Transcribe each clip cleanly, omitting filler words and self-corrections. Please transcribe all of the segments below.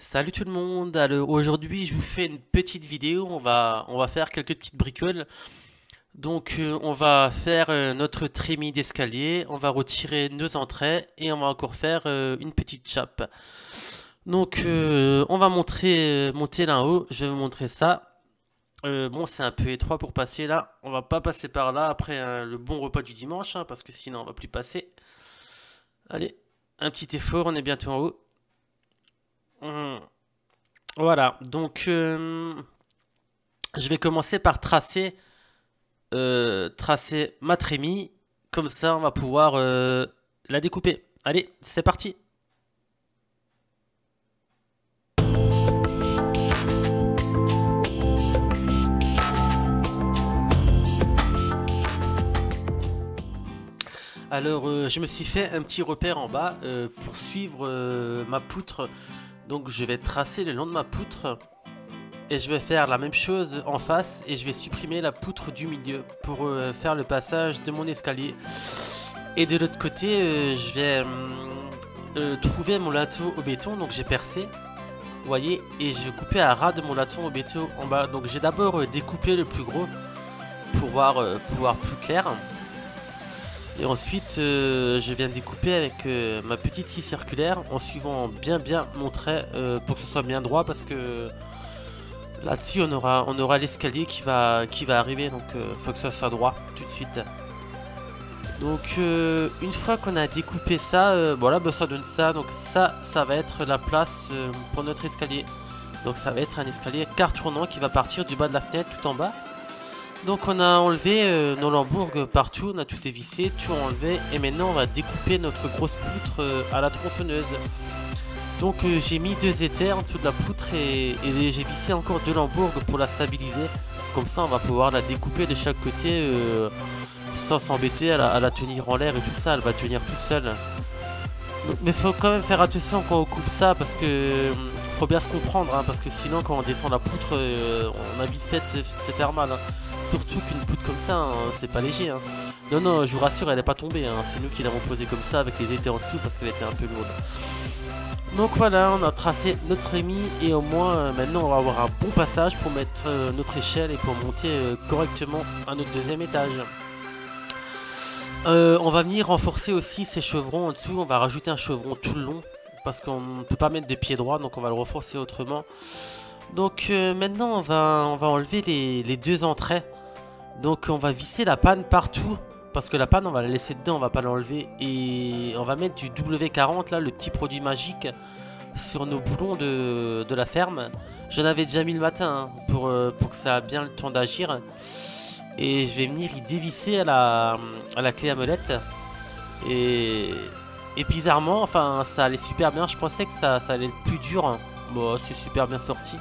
Salut tout le monde, alors aujourd'hui je vous fais une petite vidéo, on va faire quelques petites bricoles. Donc on va faire notre trémie d'escalier, on va retirer nos entrées et on va encore faire une petite chape. Donc on va monter là-haut, je vais vous montrer ça. Bon, c'est un peu étroit pour passer là, on va pas passer par là après le bon repas du dimanche, hein, parce que sinon on va plus passer. Allez, un petit effort, on est bientôt en haut. Hum. Voilà, donc je vais commencer par tracer ma trémie. Comme ça, on va pouvoir la découper. Allez, c'est parti. Alors, je me suis fait un petit repère en bas pour suivre ma poutre. Donc, je vais tracer le long de ma poutre. Et je vais faire la même chose en face. Et je vais supprimer la poutre du milieu pour faire le passage de mon escalier. Et de l'autre côté, je vais trouver mon lateau au béton. Donc, j'ai percé. Vous voyez, et je vais couper à ras de mon laton au béton en bas. Donc j'ai d'abord découpé le plus gros pour voir plus clair. Et ensuite je viens découper avec ma petite scie circulaire en suivant bien mon trait pour que ce soit bien droit, parce que là-dessus on aura l'escalier qui va arriver, donc faut que ça soit droit tout de suite. Donc une fois qu'on a découpé ça, voilà, bah, ça donne ça. Donc ça va être la place pour notre escalier. Donc ça va être un escalier quart tournant qui va partir du bas de la fenêtre tout en bas. Donc on a enlevé nos lambourgues partout, on a tout évissé, tout enlevé. Et maintenant on va découper notre grosse poutre à la tronçonneuse. Donc j'ai mis 2 éthers en dessous de la poutre et j'ai vissé encore 2 lambourgues pour la stabiliser. Comme ça on va pouvoir la découper de chaque côté sans s'embêter à la tenir en l'air et tout ça, elle va tenir toute seule. Donc, mais faut quand même faire attention quand on coupe ça, parce que faut bien se comprendre, hein, parce que sinon quand on descend la poutre, on a vite fait de se faire mal, hein. Surtout qu'une poutre comme ça, hein, c'est pas léger, hein. Non, non, je vous rassure, elle est pas tombée, hein. C'est nous qui l'avons posée comme ça avec les étais en dessous parce qu'elle était un peu lourde. Donc voilà, on a tracé notre émis et au moins maintenant on va avoir un bon passage pour mettre notre échelle et pour monter correctement à notre deuxième étage. On va venir renforcer aussi ces chevrons en dessous. On va rajouter un chevron tout le long parce qu'on ne peut pas mettre de pied droit, donc on va le renforcer autrement. Donc maintenant on va enlever les 2 entrées. Donc on va visser la panne partout, parce que la panne on va la laisser dedans, on va pas l'enlever. Et on va mettre du W40 là, le petit produit magique, sur nos boulons de la ferme. J'en avais déjà mis le matin, hein, pour que ça ait bien le temps d'agir. Et je vais venir y dévisser à la clé à molette. Et, et bizarrement, enfin ça allait super bien. Je pensais que ça allait être plus dur, hein. Bon, c'est super bien sorti.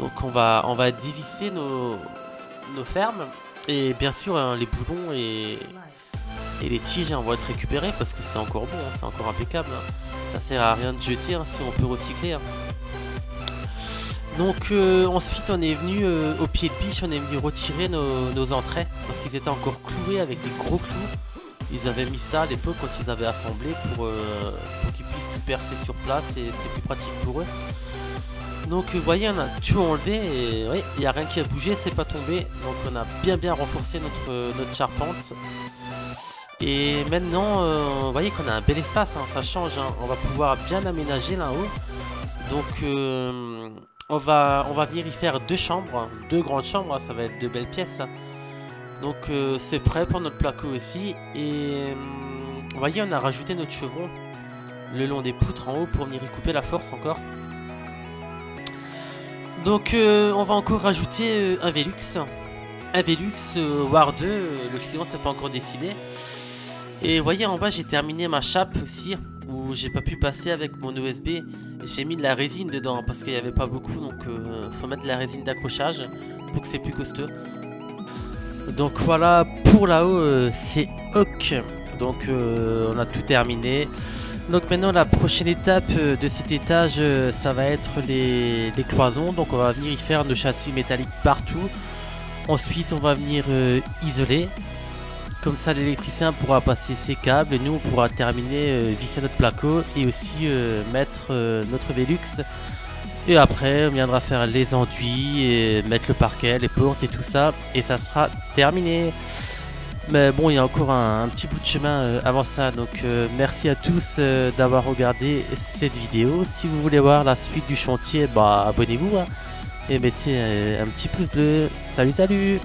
Donc on va dévisser nos fermes. Et bien sûr hein, les boulons et les tiges hein, vont être récupérés parce que c'est encore bon, hein, c'est encore impeccable, hein. Ça sert à rien de jeter hein, si on peut recycler, hein. Donc ensuite on est venu au pied de biche, on est venu retirer nos entrées parce qu'ils étaient encore cloués avec des gros clous. Ils avaient mis ça à l'époque quand ils avaient assemblé pour qu'ils puissent tout percer sur place et c'était plus pratique pour eux. Donc vous voyez, on a tout enlevé et oui, il n'y a rien qui a bougé, c'est pas tombé. Donc on a bien renforcé notre charpente. Et maintenant vous voyez qu'on a un bel espace, hein, ça change, hein. On va pouvoir bien aménager là-haut. Donc on va venir y faire 2 chambres, 2 grandes chambres, hein, ça va être 2 belles pièces. Donc c'est prêt pour notre placo aussi. Et vous voyez, on a rajouté notre chevron le long des poutres en haut pour venir y couper la force encore. Donc on va encore rajouter un Velux. Un Velux War 2, le client s'est pas encore décidé. Et vous voyez en bas j'ai terminé ma chape aussi, où j'ai pas pu passer avec mon USB. J'ai mis de la résine dedans parce qu'il n'y avait pas beaucoup, donc faut mettre de la résine d'accrochage pour que c'est plus costaud. Donc voilà, pour là-haut c'est ok. Donc on a tout terminé. Donc maintenant la prochaine étape de cet étage ça va être les cloisons. Donc on va venir y faire nos châssis métalliques partout. Ensuite on va venir isoler. Comme ça l'électricien pourra passer ses câbles et nous on pourra terminer visser notre placo et aussi mettre notre Velux. Et après on viendra faire les enduits et mettre le parquet, les portes et tout ça et ça sera terminé. Mais bon, il y a encore un petit bout de chemin avant ça, donc merci à tous d'avoir regardé cette vidéo. Si vous voulez voir la suite du chantier, bah abonnez-vous hein, et mettez un petit pouce bleu. Salut salut.